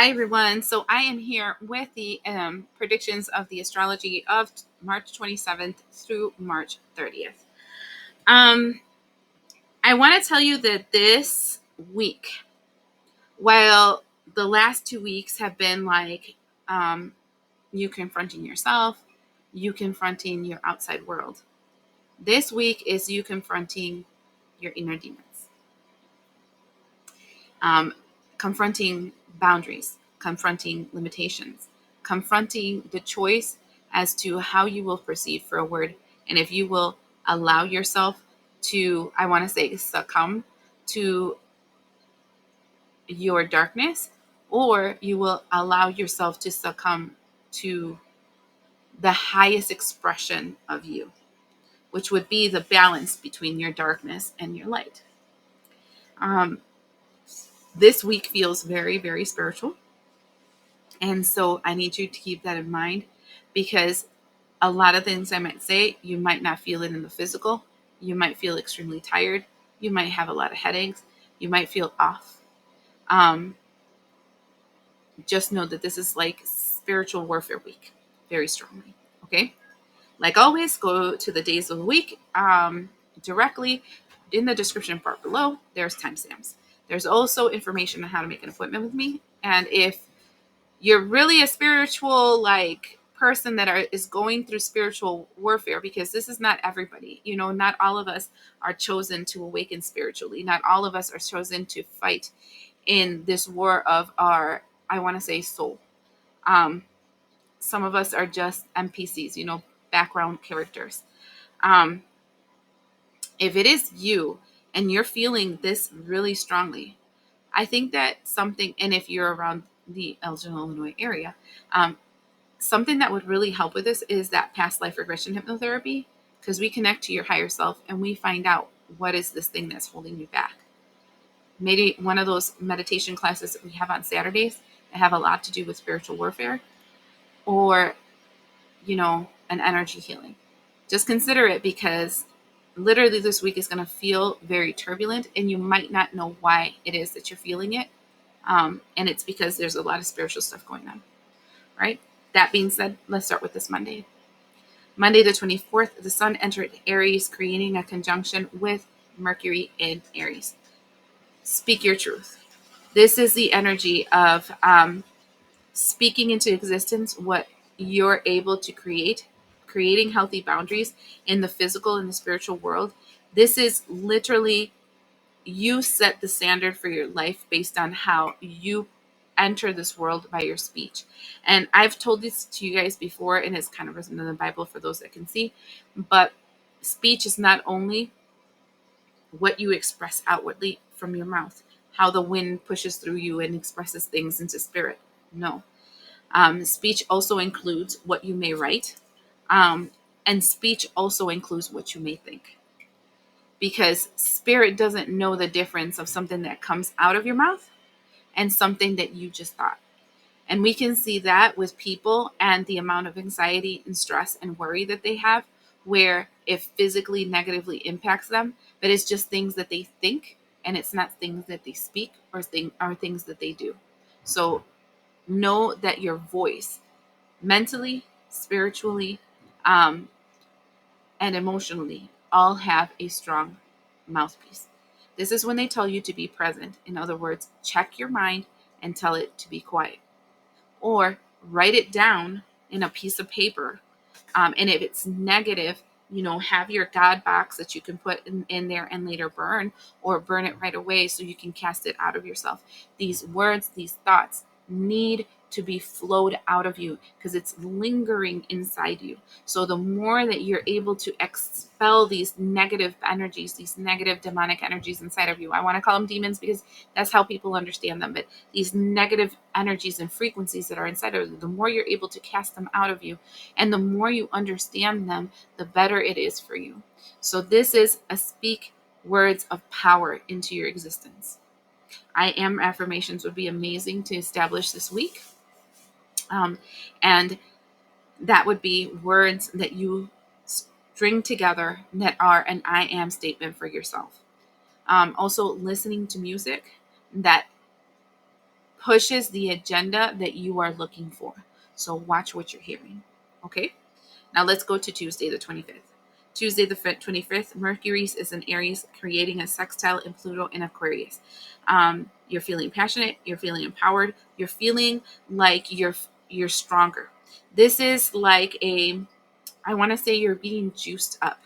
Hi, everyone. So I am here with the predictions of the astrology of March 27th through March 30th. Um, I want to tell you that this week, while the last 2 weeks have been like you confronting yourself, you confronting your outside world, this week is you confronting your inner demons, um, confronting boundaries, confronting limitations, confronting the choice as to how you will proceed for a word, and if you will allow yourself to, I want to say, succumb to your darkness, or you will allow yourself to succumb to the highest expression of you, which would be the balance between your darkness and your light. Um, this week feels very, very spiritual. And so I need you to keep that in mind, because a lot of things I might say, you might not feel it in the physical. You might feel extremely tired. You might have a lot of headaches. You might feel off. Um, just know that this is like spiritual warfare week, very strongly. Okay. Like always, go to the days of the week directly in the description part below. There's timestamps. There's also information on how to make an appointment with me. And if you're really a spiritual person that is going through spiritual warfare, because this is not everybody, not all of us are chosen to awaken spiritually. Not all of us are chosen to fight in this war of our, I want to say, soul. Some of us are just NPCs, background characters. um, if it is you and you're feeling this really strongly, I think that something, and if you're around the Elgin, Illinois area, something that would really help with this is that past life regression hypnotherapy, because we connect to your higher self and we find out what is this thing that's holding you back. Maybe one of those meditation classes that we have on Saturdays that have a lot to do with spiritual warfare, or, an energy healing. Just consider it, because literally this week is going to feel very turbulent and you might not know why it is that you're feeling it. And it's because there's a lot of spiritual stuff going on, right? That being said, let's start with this Monday. Monday the 24th, the sun entered Aries, creating a conjunction with Mercury in Aries. Speak your truth. This is the energy of speaking into existence what you're able to create, creating healthy boundaries in the physical and the spiritual world. This is literally, you set the standard for your life based on how you enter this world by your speech. And I've told this to you guys before, and it's kind of written in the Bible for those that can see, but speech is not only what you express outwardly from your mouth, how the wind pushes through you and expresses things into spirit. No. Speech also includes what you may write, and speech also includes what you may think, because spirit doesn't know the difference of something that comes out of your mouth and something that you just thought. And we can see that with people and the amount of anxiety and stress and worry that they have, where it physically negatively impacts them, but it's just things that they think, and it's not things that they speak or things that they do. So know that your voice, mentally, spiritually, um, and emotionally, all have a strong mouthpiece. This is when they tell you to be present. In other words, check your mind and tell it to be quiet. Or write it down in a piece of paper. And if it's negative, have your God box that you can put in there and later burn, or burn it right away so you can cast it out of yourself. These words, these thoughts need to be flowed out of you, because it's lingering inside you. So the more that you're able to expel these negative energies, these negative demonic energies inside of you, I want to call them demons because that's how people understand them, but these negative energies and frequencies that are inside of you, the more you're able to cast them out of you, and the more you understand them, the better it is for you. So this is a speak words of power into your existence. I am affirmations would be amazing to establish this week. And that would be words that you string together that are an I am statement for yourself. Also, listening to music that pushes the agenda that you are looking for. So watch what you're hearing. Okay? Now let's go to Tuesday, the 25th. Tuesday, the 25th, Mercury is in Aries, creating a sextile in Pluto in Aquarius. You're feeling passionate. You're feeling empowered. You're feeling like you're stronger. This is like I want to say you're being juiced up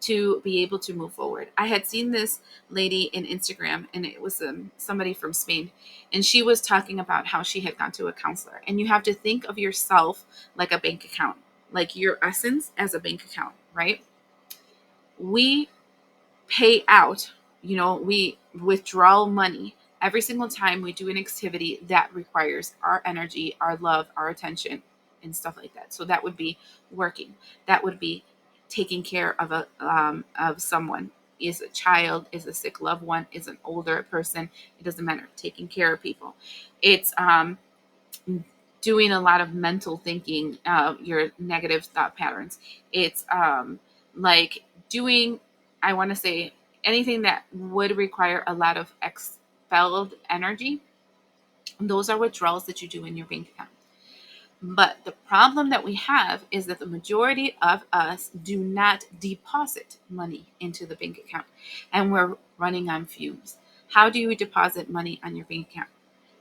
to be able to move forward. I had seen this lady in Instagram, and it was somebody from Spain, and she was talking about how she had gone to a counselor. And you have to think of yourself like a bank account, like your essence as a bank account, right? We pay out, we withdraw money every single time we do an activity that requires our energy, our love, our attention, and stuff like that. So that would be working. That would be taking care of of someone. Is a child, is a sick loved one, is an older person. It doesn't matter. Taking care of people. It's doing a lot of mental thinking, your negative thought patterns. It's like doing, I want to say, anything that would require a lot of expelled energy. Those are withdrawals that you do in your bank account. But the problem that we have is that the majority of us do not deposit money into the bank account, and we're running on fumes. How do you deposit money on your bank account?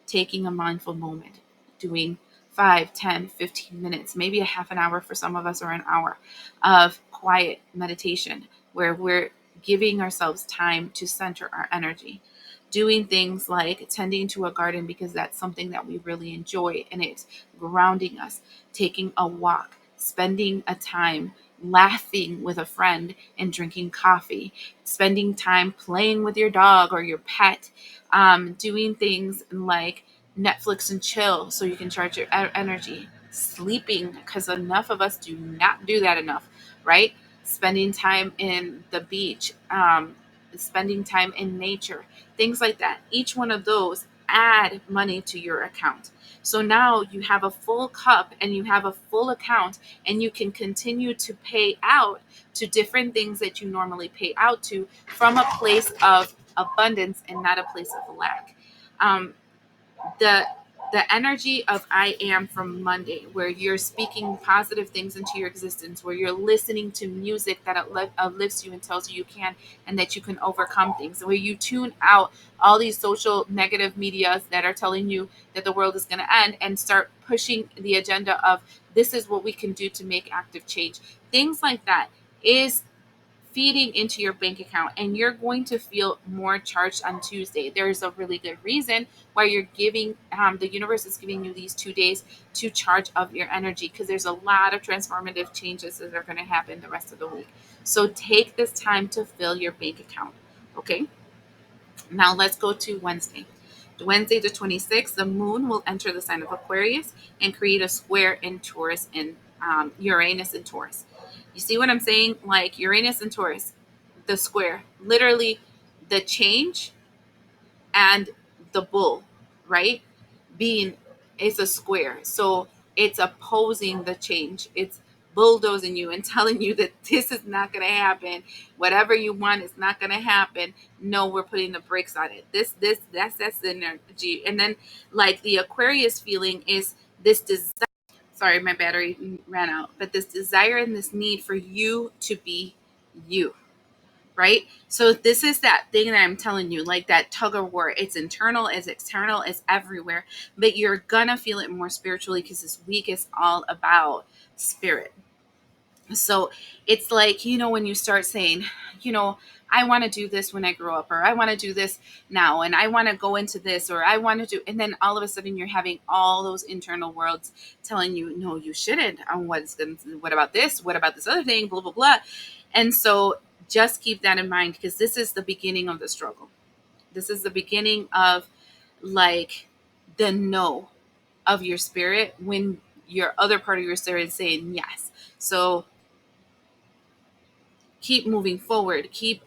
Taking a mindful moment, doing 5, 10, 15 minutes, maybe a half an hour for some of us, or an hour of quiet meditation where we're giving ourselves time to center our energy. Doing things like tending to a garden because that's something that we really enjoy and it's grounding us. Taking a walk, spending a time laughing with a friend and drinking coffee, spending time playing with your dog or your pet, doing things like Netflix and chill so you can charge your energy, sleeping, because enough of us do not do that enough, right? Spending time in the beach, spending time in nature, things like that. Each one of those add money to your account. So now you have a full cup and you have a full account, and you can continue to pay out to different things that you normally pay out to from a place of abundance and not a place of lack. Um, the the energy of I am from Monday, where you're speaking positive things into your existence, where you're listening to music that uplifts you and tells you you can and that you can overcome things, where you tune out all these social negative medias that are telling you that the world is going to end and start pushing the agenda of this is what we can do to make active change. Things like that is feeding into your bank account, and you're going to feel more charged on Tuesday. There's a really good reason why you're giving, the universe is giving you these 2 days to charge up your energy, because there's a lot of transformative changes that are going to happen the rest of the week. So take this time to fill your bank account. Okay. Now let's go to Wednesday. Wednesday the 26th, the moon will enter the sign of Aquarius and create a square in Taurus, in Uranus in Taurus. You see what I'm saying? Like Uranus and Taurus, the square, literally the change and the bull, right? Being it's a square. So it's opposing the change. It's bulldozing you and telling you that this is not going to happen. Whatever you want is not going to happen. No, we're putting the brakes on it. That's the energy. And then like the Aquarius feeling is this desire. Sorry, my battery ran out. But this desire and this need for you to be you, right? So this is that thing that I'm telling you, like that tug of war. It's internal, it's external, it's everywhere. But you're gonna feel it more spiritually because this week is all about spirit. So it's like, when you start saying, I want to do this when I grow up, or I want to do this now, and I want to go into this, or I want to do, and then all of a sudden you're having all those internal worlds telling you, no, you shouldn't. What about this? What about this other thing? Blah, blah, blah. And so just keep that in mind, because this is the beginning of the struggle. This is the beginning of like the no of your spirit when your other part of your spirit is saying yes. So keep moving forward, keep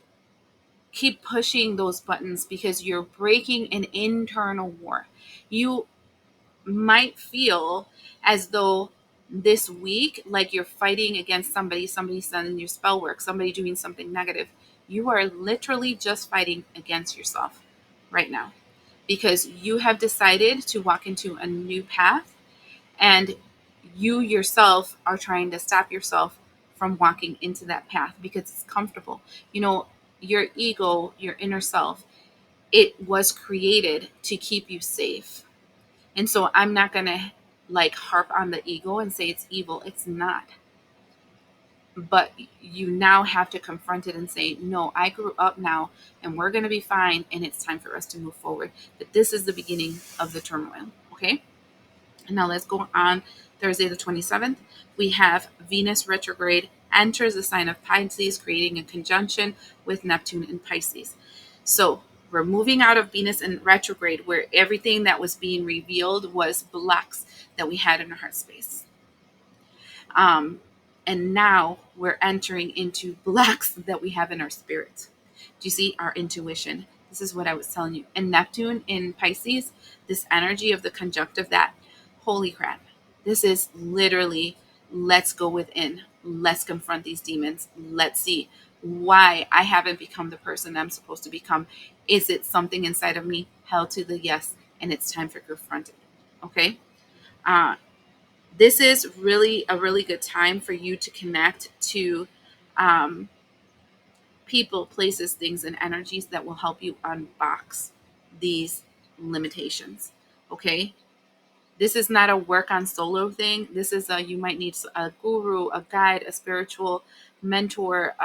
pushing those buttons, because you're breaking an internal war. You might feel as though this week, like you're fighting against somebody sending you spell work, somebody doing something negative. You are literally just fighting against yourself right now. because you have decided to walk into a new path, and you yourself are trying to stop yourself from walking into that path because it's comfortable. You know, your ego, your inner self, it was created to keep you safe. And so I'm not going to like harp on the ego and say it's evil. It's not. But you now have to confront it and say, no, I grew up now and we're going to be fine. And it's time for us to move forward. But this is the beginning of the turmoil. Okay. And now let's go on. Thursday, the 27th, we have Venus retrograde enters the sign of Pisces, creating a conjunction with Neptune in Pisces. So we're moving out of Venus in retrograde, where everything that was being revealed was blocks that we had in our heart space. And now we're entering into blocks that we have in our spirit. Do you see our intuition? This is what I was telling you. And Neptune in Pisces, this energy of the conjunct of that, holy crap. This is literally, let's go within. Let's confront these demons. Let's see why I haven't become the person I'm supposed to become. Is it something inside of me? Hell to the yes. And it's time for confronting. Okay? This is really a really good time for you to connect to um, people, places, things, and energies that will help you unbox these limitations. Okay. This is not a work on solo thing. This is you might need a guru, a guide, a spiritual mentor,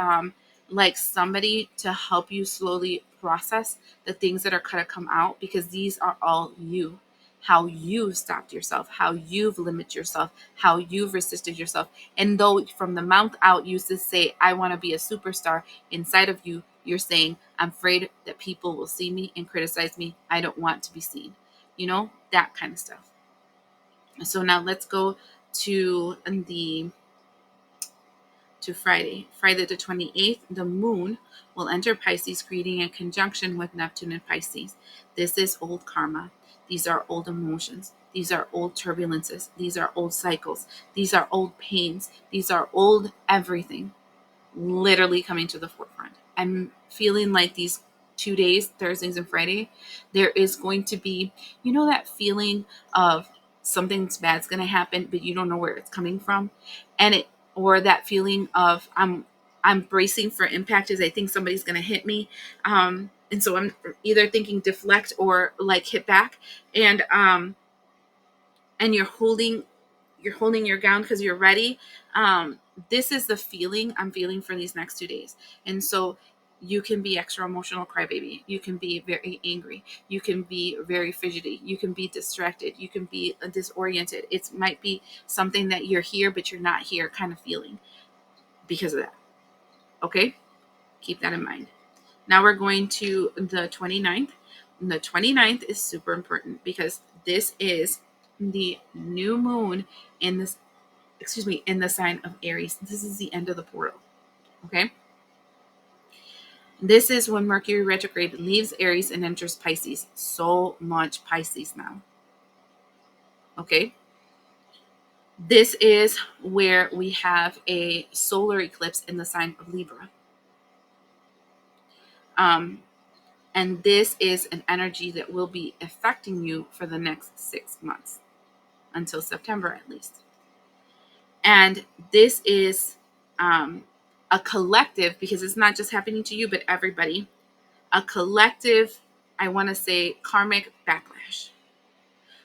like somebody to help you slowly process the things that are going to come out, because these are all you. How you've stopped yourself, how you've limited yourself, how you've resisted yourself. And though from the mouth out you used to say, I want to be a superstar, inside of you, you're saying, I'm afraid that people will see me and criticize me. I don't want to be seen. You know, that kind of stuff. So now let's go to Friday. Friday the 28th, the moon will enter Pisces, creating a conjunction with Neptune in Pisces. This is old karma. These are old emotions. These are old turbulences. These are old cycles. These are old pains. These are old everything literally coming to the forefront. I'm feeling like these 2 days, Thursdays and Friday, there is going to be, you know, that feeling of something's bad's going to happen, but you don't know where it's coming from. And it, or that feeling of I'm bracing for impact as I think somebody's going to hit me. And so I'm either thinking deflect or like hit back. And you're holding your ground because you're ready. This is the feeling I'm feeling for these next 2 days. And so you can be extra emotional crybaby. You can be very angry. You can be very fidgety. You can be distracted. You can be disoriented. It might be something that you're here, but you're not here kind of feeling because of that. Okay? Keep that in mind. Now we're going to the 29th. And the 29th is super important because this is the new moon in this, in the sign of Aries. This is the end of the portal. Okay. This is when Mercury retrograde leaves Aries and enters Pisces. So much Pisces now. Okay. This is where we have a solar eclipse in the sign of Libra. And this is an energy that will be affecting you for the next 6 months, until September at least. And this is a collective, because it's not just happening to you, but everybody, a collective, I want to say, karmic backlash,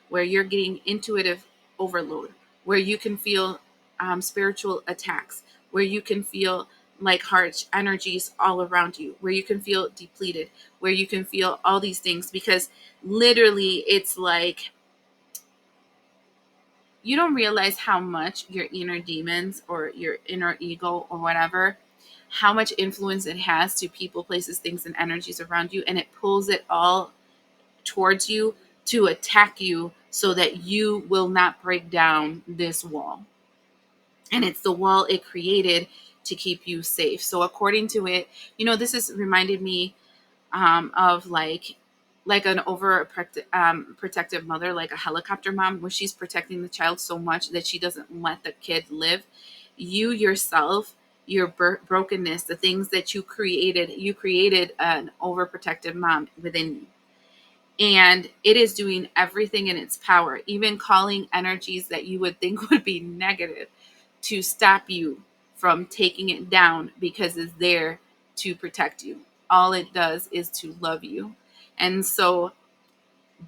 where you're getting intuitive overload, where you can feel spiritual attacks, where you can feel like harsh energies all around you, where you can feel depleted, where you can feel all these things, because literally it's like you don't realize how much your inner demons or your inner ego or whatever, how much influence it has to people, places, things, and energies around you. And it pulls it all towards you to attack you so that you will not break down this wall. And it's the wall it created to keep you safe. So according to it, this has reminded me of like an protective mother, like a helicopter mom, where she's protecting the child so much that she doesn't let the kid live. You yourself, your brokenness, the things that you created an overprotective mom within you. And it is doing everything in its power, even calling energies that you would think would be negative, to stop you from taking it down, because it's there to protect you. All it does is to love you. And so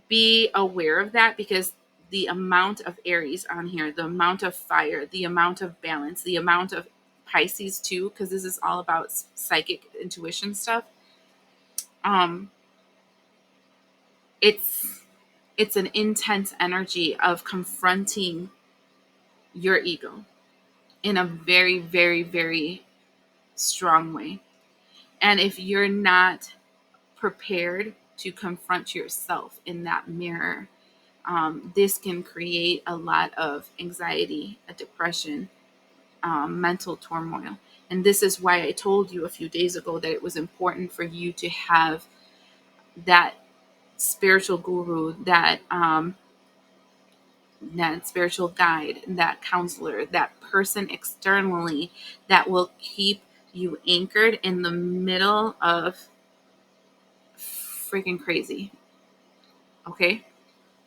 be aware of that, because the amount of Aries on here, the amount of fire, the amount of balance, the amount of Pisces too, because this is all about psychic intuition stuff. Um, it's an intense energy of confronting your ego in a very, very, very strong way. And if you're not prepared to confront yourself in that mirror, this can create a lot of anxiety, a depression, mental turmoil. And this is why I told you a few days ago that it was important for you to have that spiritual guru, that spiritual guide, that counselor, that person externally that will keep you anchored in the middle of freaking crazy. Okay?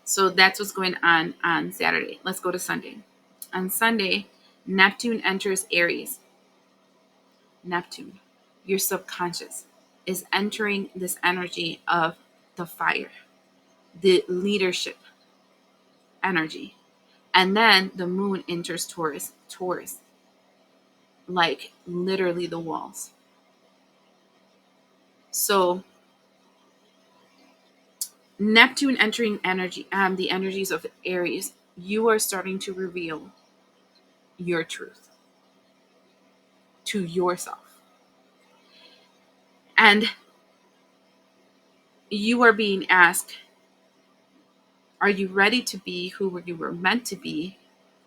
So that's what's going on Saturday. Let's go to Sunday. On Sunday, Neptune enters Aries. Neptune, your subconscious, is entering this energy of the fire, the leadership energy. And then the moon enters Taurus. Taurus, like literally the walls. So Neptune entering energy, the energies of Aries, you are starting to reveal your truth to yourself. And you are being asked, are you ready to be who you were meant to be?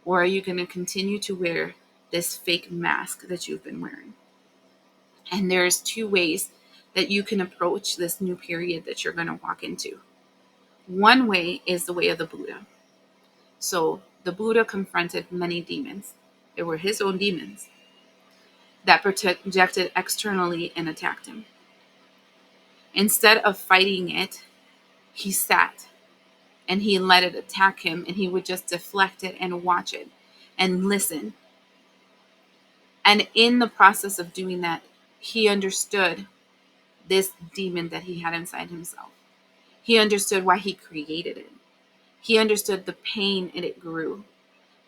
Or are you going to continue to wear this fake mask that you've been wearing? And there's two ways that you can approach this new period that you're going to walk into. One way is the way of the Buddha. So the Buddha confronted many demons. They were his own demons that projected externally and attacked him. Instead of fighting it, he sat and he let it attack him, and he would just deflect it and watch it and listen. And in the process of doing that, he understood this demon that he had inside himself. He understood why he created it. He understood the pain and it grew.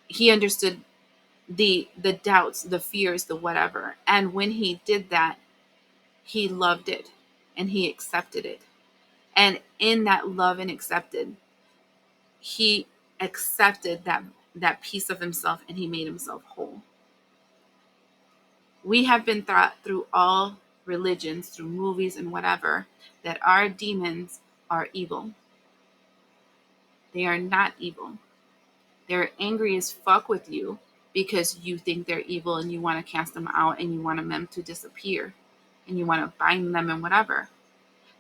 He understood the doubts, the fears, the whatever. And when he did that, he loved it and he accepted it. And in that love and accepted, he accepted that piece of himself, and he made himself whole. We have been taught through all religions, through movies and whatever, that our demons are evil. They are not evil. They're angry as fuck with you because you think they're evil and you want to cast them out and you want them to disappear and you want to bind them and whatever.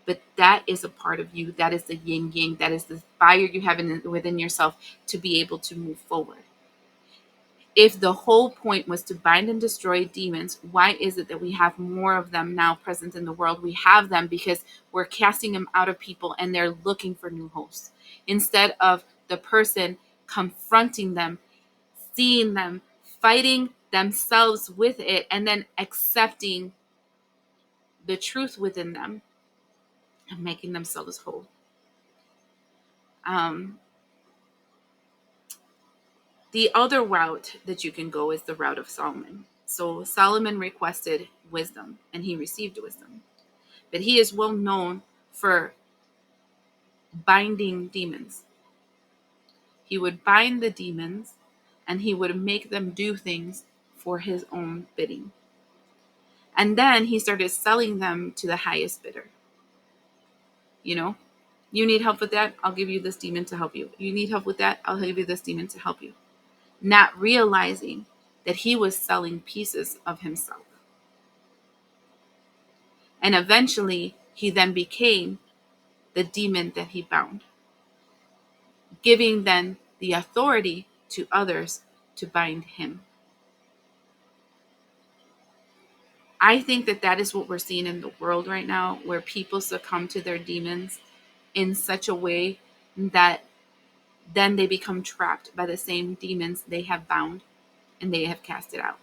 But that is a part of you. That is the yin yang. That is the fire you have within yourself to be able to move forward. If the whole point was to bind and destroy demons, why is it that we have more of them now present in the world? We have them because we're casting them out of people and they're looking for new hosts. Instead of the person confronting them, seeing them, fighting themselves with it, and then accepting the truth within them and making themselves whole. The other route that you can go is the route of Solomon. So Solomon requested wisdom and he received wisdom. But he is well known for binding demons. He would bind the demons and he would make them do things for his own bidding. And then he started selling them to the highest bidder. You need help with that? I'll give you this demon to help you. You need help with that? I'll give you this demon to help you. Not realizing that he was selling pieces of himself. And eventually, he then became the demon that he bound, giving then the authority to others to bind him. I think that is what we're seeing in the world right now, where people succumb to their demons in such a way that then they become trapped by the same demons they have bound and they have cast it out.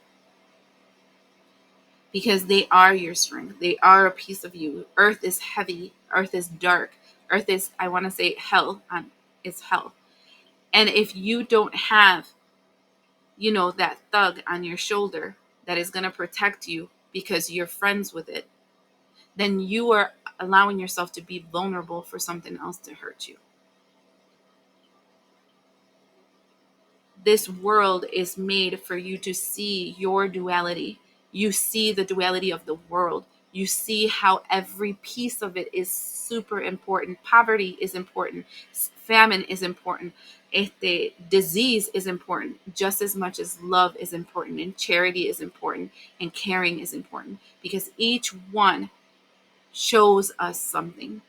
Because they are your strength. They are a piece of you. Earth is heavy. Earth is dark. Earth is, I want to say, hell. It's hell. And if you don't have, that thug on your shoulder that is going to protect you because you're friends with it, then you are allowing yourself to be vulnerable for something else to hurt you. This world is made for you to see your duality. You see the duality of the world. You see how every piece of it is super important. Poverty is important. Famine is important. Disease is important just as much as love is important, and charity is important, and caring is important, because each one shows us something.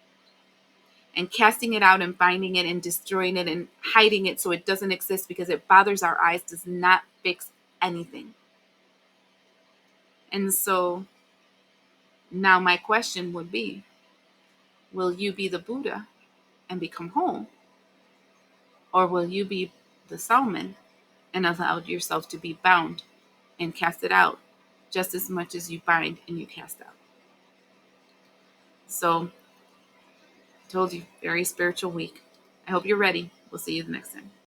And casting it out and binding it and destroying it and hiding it so it doesn't exist because it bothers our eyes does not fix anything. And so now my question would be, will you be the Buddha and become whole? Or will you be the Salmon and allow yourself to be bound and cast it out just as much as you bind and you cast out? So, I told you, very spiritual week. I hope you're ready. We'll see you the next time.